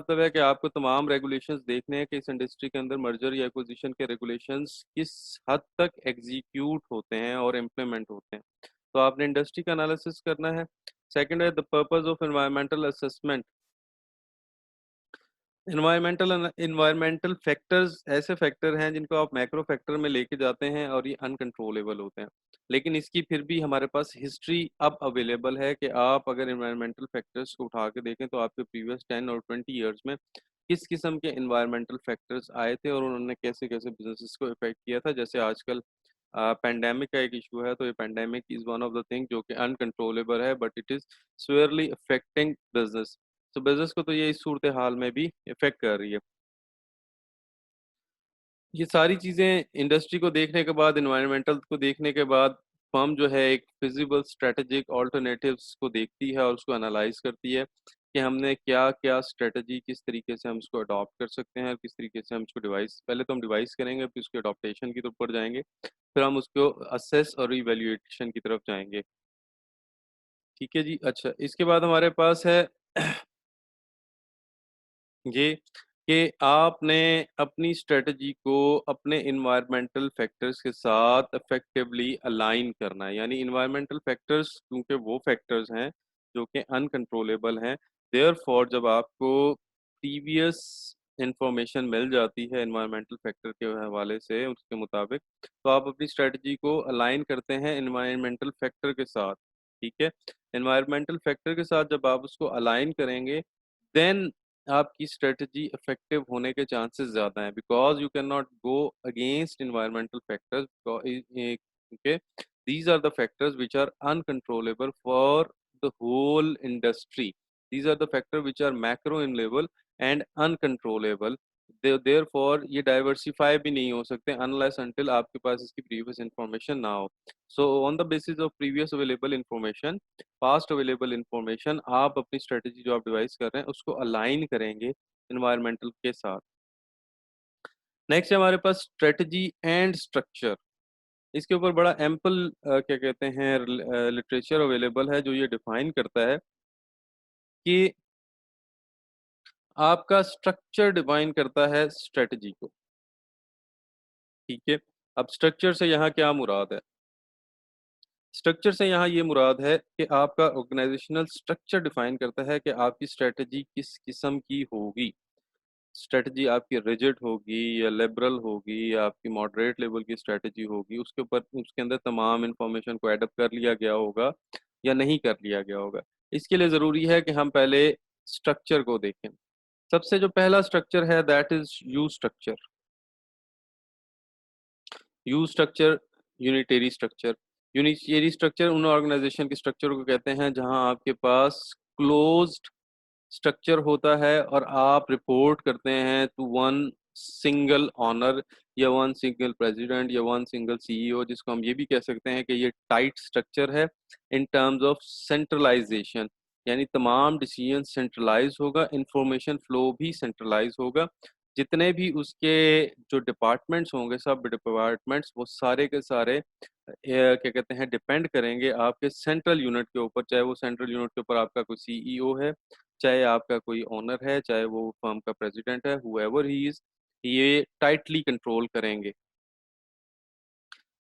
मतलब है कि आपको तमाम रेगुलेशंस देखने हैं कि इस इंडस्ट्री के अंदर मर्जर या एक्विजिशन के रेगुलेशंस किस हद तक एग्जीक्यूट होते हैं और इम्प्लीमेंट होते हैं। तो आपने इंडस्ट्री का एनालिसिस करना है। सेकंड है the purpose of environmental assessment. Environmental factors ऐसे फैक्टर हैं जिनको आप मैक्रो फैक्टर में लेके जाते हैं और ये अनकंट्रोलेबल होते हैं, लेकिन इसकी फिर भी हमारे पास हिस्ट्री अब अवेलेबल है कि आप अगर इन्वायरमेंटल फैक्टर्स को उठा के देखें तो आपके प्रीवियस 10 और 20 ईयर्स में किस किस्म के इन्वायरमेंटल फैक्टर्स आए थे और उन्होंने कैसे कैसे बिजनेसेस को इफेक्ट किया था। जैसे आजकल पेंडेमिक का एक इशू है, तो ये pandemic is one of the thing जो कि अनकंट्रोलेबल है, but it is severely affecting business. तो बिजनेस को तो ये इस सूरत हाल में भी इफेक्ट कर रही है। ये सारी चीज़ें इंडस्ट्री को देखने के बाद, इन्वायरमेंटल को देखने के बाद, फर्म जो है एक फिजिबल स्ट्रेटेजिक ऑल्टरनेटिव्स को देखती है और उसको एनालाइज करती है कि हमने क्या क्या स्ट्रेटजी, किस तरीके से हम इसको अडॉप्ट कर सकते हैं और किस तरीके से हम इसको डिवाइस, पहले तो हम डिवाइस करेंगे फिर उसके अडॉप्टेशन की तरफ पर जाएंगे, फिर हम उसको असेस और इवेल्युएशन की तरफ जाएंगे। ठीक है जी। अच्छा, इसके बाद हमारे पास है ये कि आपने अपनी स्ट्रेटजी को अपने इन्वायरमेंटल फैक्टर्स के साथ इफेक्टिवली अलाइन करना है। यानी इन्वायरमेंटल फैक्टर्स क्योंकि वो फैक्टर्स हैं जो कि अनकंट्रोलेबल हैं, देयरफॉर जब आपको प्रीवियस इंफॉर्मेशन मिल जाती है इन्वायरमेंटल फैक्टर के हवाले से उसके मुताबिक, तो आप अपनी स्ट्रेटजी को अलाइन करते हैं इन्वायरमेंटल फैक्टर के साथ। ठीक है। इन्वायरमेंटल फैक्टर के साथ जब आप उसको अलाइन करेंगे, देन आपकी स्ट्रेटजी इफेक्टिव होने के चांसेस ज़्यादा हैं, because you can not go against environmental factors. Okay, these are the factors which are uncontrollable for the whole industry. These are the factor which are macro in level and uncontrollable. Therefore ये diversify भी नहीं हो सकते unless until आपके पास इसकी previous information ना हो। So on the basis of previous available information, fast available information, आप अपनी स्ट्रेटजी जो आप डिवाइस कर रहे हैं उसको अलाइन करेंगे इन्वायरमेंटल के साथ। नेक्स्ट है हमारे पास स्ट्रेटजी एंड स्ट्रक्चर। इसके ऊपर बड़ा एम्पल क्या कहते हैं लिटरेचर अवेलेबल है जो ये डिफाइन करता है कि आपका स्ट्रक्चर डिफाइन करता है स्ट्रेटजी को। ठीक है। अब स्ट्रक्चर से यहाँ क्या मुराद है? स्ट्रक्चर से यहाँ ये मुराद है कि आपका ऑर्गेनाइजेशनल स्ट्रक्चर डिफाइन करता है कि आपकी स्ट्रेटजी किस किस्म की होगी। स्ट्रेटजी आपकी रिजिड होगी या लिबरल होगी या आपकी मॉडरेट लेवल की स्ट्रेटजी होगी, उसके ऊपर उसके अंदर तमाम इंफॉर्मेशन को एडअप कर लिया गया होगा या नहीं कर लिया गया होगा। इसके लिए ज़रूरी है कि हम पहले स्ट्रक्चर को देखें। सबसे जो पहला स्ट्रक्चर है that is you structure. You structure, unitary structure. Unitary structure उन ऑर्गेनाइजेशन के स्ट्रक्चर को कहते हैं जहां आपके पास क्लोज्ड स्ट्रक्चर होता है और आप रिपोर्ट करते हैं टू वन सिंगल ऑनर या वन सिंगल प्रेसिडेंट या वन सिंगल सीईओ, जिसको हम ये भी कह सकते हैं कि ये टाइट स्ट्रक्चर है इन टर्म्स ऑफ सेंट्रलाइजेशन। यानी तमाम डिसीजन सेंट्रलाइज होगा, इंफॉर्मेशन फ्लो भी सेंट्रलाइज होगा। जितने भी उसके जो डिपार्टमेंट्स होंगे, सब डिपार्टमेंट्स वो सारे के सारे क्या कहते हैं डिपेंड करेंगे आपके सेंट्रल यूनिट के ऊपर। चाहे वो सेंट्रल यूनिट के ऊपर आपका कोई सीईओ है, चाहे आपका कोई ओनर है, चाहे वो फर्म का प्रेसिडेंट है, हुएवर ही इज, ये टाइटली कंट्रोल करेंगे।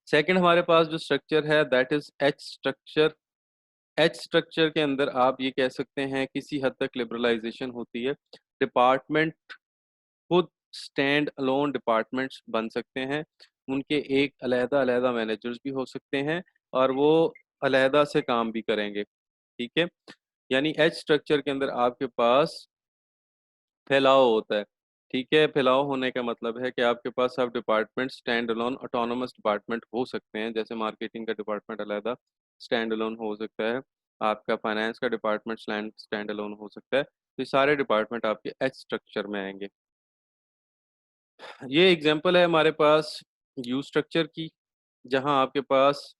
सेकंड हमारे पास जो स्ट्रक्चर है that is H structure. H structure के अंदर आप ये कह सकते हैं किसी हद तक लिबरलाइजेशन होती है। डिपार्टमेंट खुद स्टैंड अलोन डिपार्टमेंट्स बन सकते हैं, उनके एक अलहदा अलहदा मैनेजर्स भी हो सकते हैं और वो अलहदा से काम भी करेंगे। ठीक है। यानी एच स्ट्रक्चर के अंदर आपके पास फैलाव होता है। ठीक है। फैलाव होने का मतलब है कि आपके पास सब department stand alone autonomous department हो सकते हैं। जैसे मार्केटिंग का डिपार्टमेंट अलहदा स्टैंड अलोन हो सकता है, आपका फाइनेंस का डिपार्टमेंट स्टैंड अलोन हो सकता है। तो ये सारे डिपार्टमेंट आपके एच स्ट्रक्चर में आएंगे। ये एग्जांपल है हमारे पास यू स्ट्रक्चर की, जहां आपके पास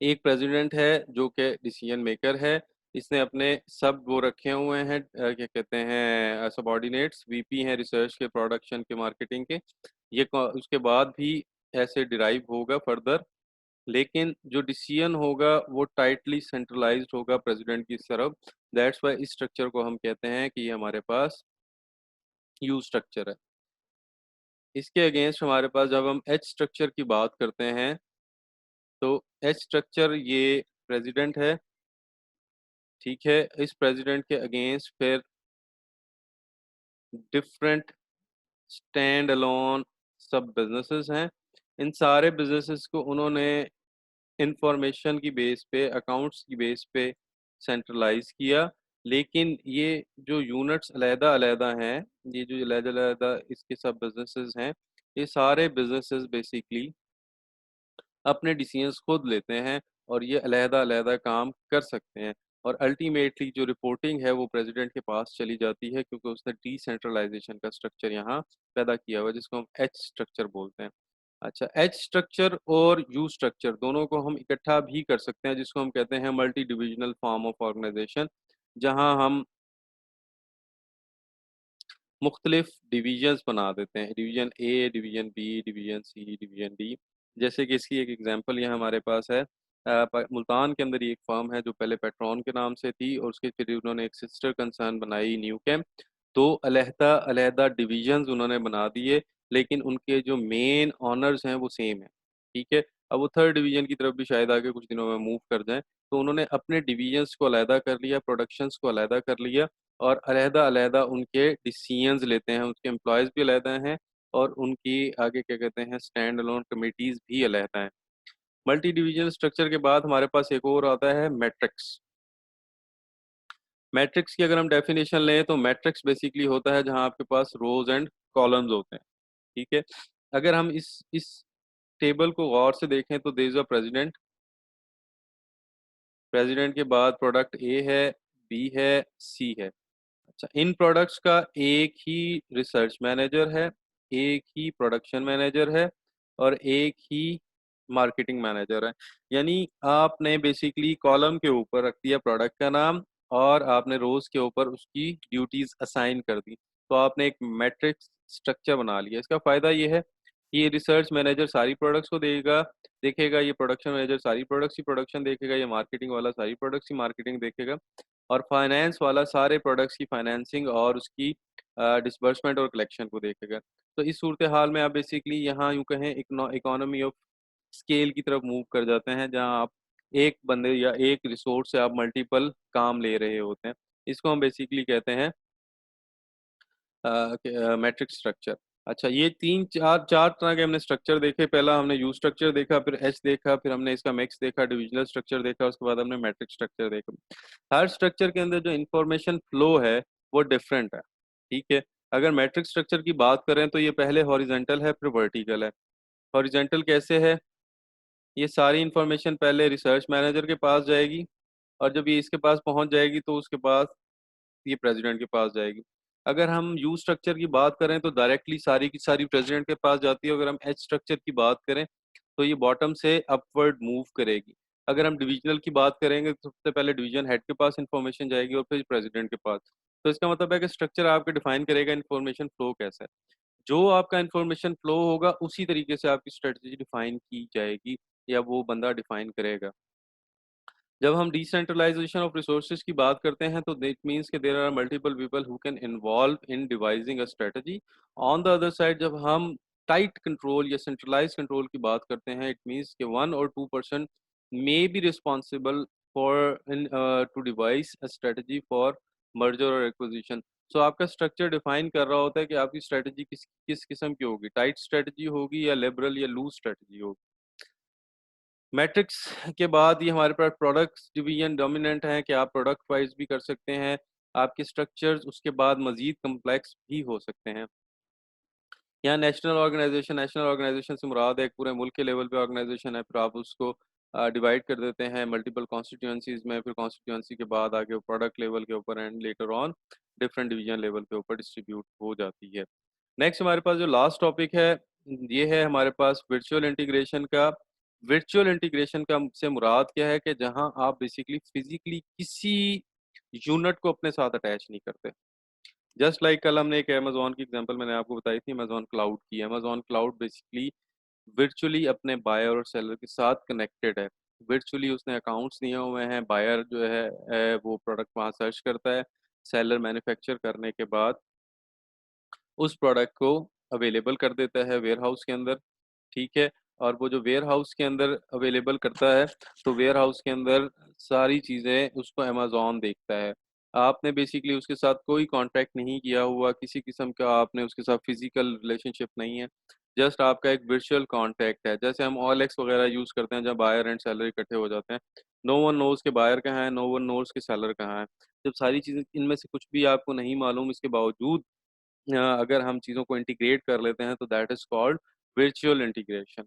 एक प्रेसिडेंट है जो कि डिसीजन मेकर है। इसने अपने सब वो रखे हुए हैं क्या कहते हैं सबॉर्डिनेट्स, वीपी हैं रिसर्च के, प्रोडक्शन के, मार्केटिंग के। उसके बाद भी ऐसे डिराइव होगा फर्दर, लेकिन जो डिसीजन होगा वो टाइटली सेंट्रलाइज्ड होगा प्रेसिडेंट की तरफ। दैट्स वाई इस स्ट्रक्चर को हम कहते हैं कि ये हमारे पास यू स्ट्रक्चर है। इसके अगेंस्ट हमारे पास जब हम एच स्ट्रक्चर की बात करते हैं तो एच स्ट्रक्चर ये प्रेसिडेंट है, ठीक है। इस प्रेसिडेंट के अगेंस्ट फिर डिफरेंट स्टैंड अलोन सब बिजनेसेस हैं। इन सारे बिजनेसेस को उन्होंने इंफॉर्मेशन की बेस पे, अकाउंट्स की बेस पे सेंट्रलाइज किया। लेकिन ये जो यूनिट्स अलहदा-अलहदा हैं, ये जो अलहदा-अलहदा इसके सब बिजनेसेस हैं, ये सारे बिजनेसेस बेसिकली अपने डिसीजंस खुद लेते हैं और ये अलहदा-अलहदा काम कर सकते हैं। और अल्टीमेटली जो रिपोर्टिंग है वो प्रेसिडेंट के पास चली जाती है, क्योंकि उसने डिसेंट्रलाइजेशन का स्ट्रक्चर यहाँ पैदा किया हुआ है, जिसको हम एच स्ट्रक्चर बोलते हैं। अच्छा, एच स्ट्रक्चर और यू स्ट्रक्चर दोनों को हम इकट्ठा भी कर सकते हैं, जिसको हम कहते हैं multi divisional form of organisation, जहाँ हम मुख्तलिफ डिविजन्स बना देते हैं, division A, division B, division C, division D. जैसे कि इसकी एक एग्जांपल यहाँ हमारे पास है। मुल्तान के अंदर ये एक फर्म है जो पहले पेट्रॉन के नाम से थी, और उसके फिर उन्होंने एक सिस्टर कंसर्न बनाई न्यू कैम। तो अलहदा अलहदा डिविजन्स उन्होंने बना दिए, लेकिन उनके जो मेन ऑनर्स हैं वो सेम है, ठीक है। अब वो थर्ड डिवीजन की तरफ भी शायद आगे कुछ दिनों में मूव कर जाएं, तो उन्होंने अपने डिविजन्स को अलहदा कर लिया, प्रोडक्शंस को अलहदा कर लिया, और अलहदा-अलहदा उनके डिसीजंस लेते हैं, उनके एम्प्लॉयज़ भी अलहदा हैं, और उनकी आगे क्या कहते हैं स्टैंड अलोन कमिटीज़ भी अलहदा हैं। मल्टी डिवीजन स्ट्रक्चर के बाद हमारे पास एक और आता है मैट्रिक्स। मैट्रिक्स की अगर हम डेफिनेशन लें तो मैट्रिक्स बेसिकली होता है जहां आपके पास रोज एंड कॉलम्स होते हैं, ठीक है। अगर हम इस टेबल को गौर से देखें तो there is a president, president के बाद प्रोडक्ट ए है, बी है, सी है। अच्छा, इन प्रोडक्ट्स का एक ही रिसर्च मैनेजर है, एक ही प्रोडक्शन मैनेजर है, और एक ही मार्केटिंग मैनेजर है। यानी आपने बेसिकली कॉलम के ऊपर रख दिया प्रोडक्ट का नाम, और आपने रोज के ऊपर उसकी ड्यूटीज असाइन कर दी, तो आपने एक मैट्रिक्स स्ट्रक्चर बना लिया। इसका फायदा ये है कि ये रिसर्च मैनेजर सारी प्रोडक्ट्स को देखेगा, ये प्रोडक्शन मैनेजर सारी प्रोडक्ट्स की प्रोडक्शन देखेगा, ये मार्केटिंग वाला सारी प्रोडक्ट्स की मार्केटिंग देखेगा, और फाइनेंस वाला सारे प्रोडक्ट्स की फाइनेंसिंग और उसकी डिसबर्समेंट और कलेक्शन को देखेगा। तो इस सूरत हाल में आप बेसिकली यहाँ यूँ कहें इकोनॉमी ऑफ स्केल की तरफ मूव कर जाते हैं, जहाँ आप एक बंदे या एक रिसोर्स से आप मल्टीपल काम ले रहे होते हैं। इसको हम बेसिकली कहते हैं मैट्रिक्स स्ट्रक्चर। अच्छा, ये तीन चार चार तरह के हमने स्ट्रक्चर देखे। पहला हमने यू स्ट्रक्चर देखा, फिर एच देखा, फिर हमने इसका मिक्स देखा, डिविजनल स्ट्रक्चर देखा, उसके बाद हमने मैट्रिक्स स्ट्रक्चर देखा। हर स्ट्रक्चर के अंदर जो इंफॉर्मेशन फ्लो है वो डिफरेंट है, ठीक है। अगर मैट्रिक्स स्ट्रक्चर की बात करें तो ये पहले हॉरिजेंटल है, फिर वर्टिकल है। हॉरिजेंटल कैसे है? ये सारी इंफॉर्मेशन पहले रिसर्च मैनेजर के पास जाएगी, और जब ये इसके पास पहुंच जाएगी तो उसके पास ये प्रेसिडेंट के पास जाएगी। अगर हम यू स्ट्रक्चर की बात करें तो डायरेक्टली सारी की सारी प्रेसिडेंट के पास जाती है। अगर हम एच स्ट्रक्चर की बात करें तो ये बॉटम से अपवर्ड मूव करेगी। अगर हम डिविजनल की बात करेंगे तो सबसे पहले डिवीजन हेड के पास इंफॉर्मेशन जाएगी और फिर प्रेसिडेंट के पास। तो इसका मतलब है कि स्ट्रक्चर आपके डिफाइन करेगा इंफॉर्मेशन फ्लो कैसा है। जो आपका इंफॉर्मेशन फ्लो होगा उसी तरीके से आपकी स्ट्रेटजी डिफाइन की जाएगी, या वो बंदा डिफाइन करेगा। जब हम डिसेंट्रलाइजेशन ऑफ रिसोर्सेज की बात करते हैं तो इट मीन्स कि there are multiple people who can involve in devising a strategy. On the other side जब हम टाइट कंट्रोल या सेंट्रलाइज कंट्रोल की बात करते हैं, इट मीन्स कि 1 और 2% may be responsible for in to devise a strategy for merger और एक्विजिशन। सो आपका स्ट्रक्चर डिफाइन कर रहा होता है कि आपकी स्ट्रेटजी किस किस किस्म की होगी, टाइट स्ट्रेटजी होगी या लिबरल या लूज स्ट्रेटजी होगी। मैट्रिक्स के बाद ये हमारे पास प्रोडक्ट्स डिवीजन डोमिनेंट है कि आप प्रोडक्ट वाइज भी कर सकते हैं। आपके स्ट्रक्चर्स उसके बाद मजीद कम्प्लेक्स भी हो सकते हैं। यहाँ नेशनल ऑर्गेनाइजेशन से मुराद है एक पूरे मुल्क के लेवल पे ऑर्गेनाइजेशन है, फिर आप उसको डिवाइड कर देते हैं मल्टीपल कॉन्स्टिट्यूंसीज में, फिर कॉन्स्टिट्यूंसी के बाद आगे प्रोडक्ट लेवल के ऊपर and later on different division level के ऊपर डिस्ट्रीब्यूट हो जाती है। नेक्स्ट हमारे पास जो लास्ट टॉपिक है ये है हमारे पास वर्चुअल इंटीग्रेशन का। वर्चुअल इंटीग्रेशन का से मुराद क्या है कि जहां आप बेसिकली फिजिकली किसी यूनिट को अपने साथ अटैच नहीं करते। जस्ट लाइक कल हमने एक अमेजोन की एग्जांपल मैंने आपको बताई थी, अमेजोन क्लाउड की। अमेजोन क्लाउड बेसिकली वर्चुअली अपने बायर और सेलर के साथ कनेक्टेड है। वर्चुअली उसने अकाउंट्स दिए हुए हैं, बायर जो है वो प्रोडक्ट वहाँ सर्च करता है, सेलर मैन्युफैक्चर करने के बाद उस प्रोडक्ट को अवेलेबल कर देता है वेयरहाउस के अंदर, ठीक है? और वो जो वेयरहाउस के अंदर अवेलेबल करता है, तो वेयरहाउस के अंदर सारी चीज़ें उसको अमेज़न देखता है। आपने बेसिकली उसके साथ कोई कॉन्टैक्ट नहीं किया हुआ, किसी किस्म का आपने उसके साथ फिज़िकल रिलेशनशिप नहीं है, जस्ट आपका एक वर्चुअल कॉन्टैक्ट है। जैसे हम ओएलएक्स वगैरह यूज़ करते हैं, जब बायर एंड सेलर इकट्ठे हो जाते हैं। नो वन नोज़ कि बायर कहाँ है, नो वन नोज़ कि सेलर कहाँ है। जब सारी चीज़ें इनमें से कुछ भी आपको नहीं मालूम, इसके बावजूद अगर हम चीज़ों को इंटीग्रेट कर लेते हैं, तो that is called virtual integration.